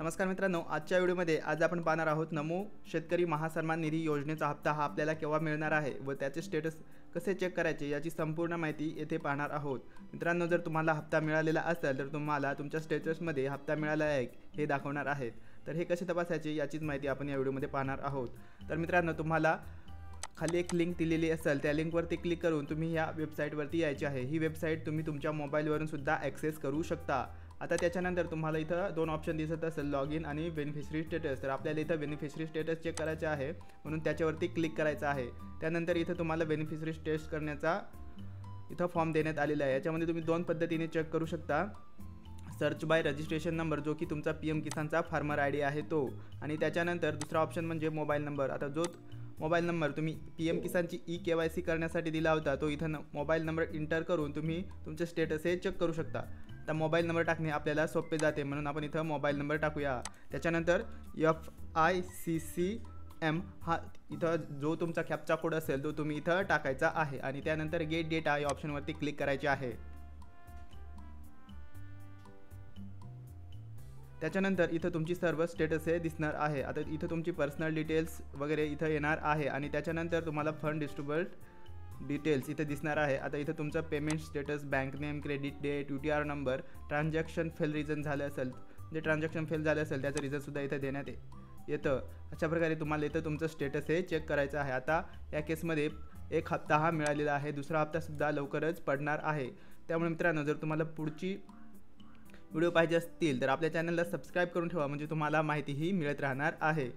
नमस्कार मित्रांनो, आजच्या व्हिडिओमध्ये आज आपण पाहणार आहोत नमो शेतकरी महासन्मान निधी योजनेचा हप्ता हा आपल्याला केव्हा मिळणार आहे व त्याचे स्टेटस कसे चेक करायचे याची संपूर्ण माहिती येथे पाहणार आहोत। मित्रांनो, जर तुम्हाला हप्ता मिळालेला असेल तर तुम्हाला तुमच्या स्टेटसमध्ये हप्ता मिळाला आहे हे दाखवणार आहेत। तर हे कसे तपासायचे याचीच माहिती आपण या व्हिडिओमध्ये पाहणार आहोत। तर मित्रांनो, तुम्हाला खाली एक लिंक दिलेली असेल त्या लिंकवरती क्लिक करून तुम्ही या वेबसाईटवरती यायचे आहे। ही वेबसाईट तुम्ही तुमच्या मोबाईलवरून सुद्धा ॲक्सेस करू शकता। आता त्याच्यानंतर तुम्हाला इथं दोन ऑप्शन दिसत असेल, लॉग इन आणि बेनिफिशरी स्टेटस। तर आपल्याला इथं बेनिफिशरी स्टेटस चेक करायचे आहे म्हणून त्याच्यावरती क्लिक करायचं आहे। त्यानंतर इथं तुम्हाला बेनिफिशरी टेस्ट करण्याचा इथं फॉर्म देण्यात आलेला आहे। याच्यामध्ये तुम्ही दोन पद्धतीने चेक करू शकता, सर्च बाय रजिस्ट्रेशन नंबर जो की तुमचा PM किसानचा फार्मर ID आहे तो, आणि त्याच्यानंतर दुसरा ऑप्शन म्हणजे मोबाईल नंबर। आता जो मोबाईल नंबर तुम्ही PM किसानची KYC करण्यासाठी दिला होता तो इथं मोबाईल नंबर इंटर करून तुम्ही तुमचे स्टेटस हे चेक करू शकता। आता मोबाईल नंबर टाकणे आपल्याला सोपे जाते म्हणून आपण इथं मोबाईल नंबर टाकूया। त्याच्यानंतर FICCM हा इथं जो तुमचा कॅप्चा कोड असेल तो तुम्ही इथं टाकायचा आहे आणि त्यानंतर गेट डेटा या ऑप्शनवरती क्लिक करायचे आहे। त्याच्यानंतर इथं तुमची सर्व स्टेटस हे दिसणार आहे। आता इथं तुमची पर्सनल डिटेल्स वगैरे इथं येणार आहे आणि त्याच्यानंतर तुम्हाला फंड डिस्ट्रीब्यूट डिटेल्स इथे दिसणार आहे। आता इथं तुमचं payment status, bank name, credit date, UTR number, transaction fail reason झालं असेल, जे ट्रान्झॅक्शन फेल झालं असेल त्याचं रिझनसुद्धा इथं देण्यात येतं। अशा प्रकारे तुम्हाला इथं तुमचं स्टेटस हे चेक करायचं आहे। आता या केसमध्ये एक हप्ता हा मिळालेला आहे, दुसरा हप्तासुद्धा लवकरच पडणार आहे। त्यामुळे मित्रांनो, जर तुम्हाला पुढची व्हिडिओ पाहिजे असतील तर आपल्या चॅनलला सबस्क्राईब करून ठेवा, म्हणजे तुम्हाला माहितीही मिळत राहणार आहे।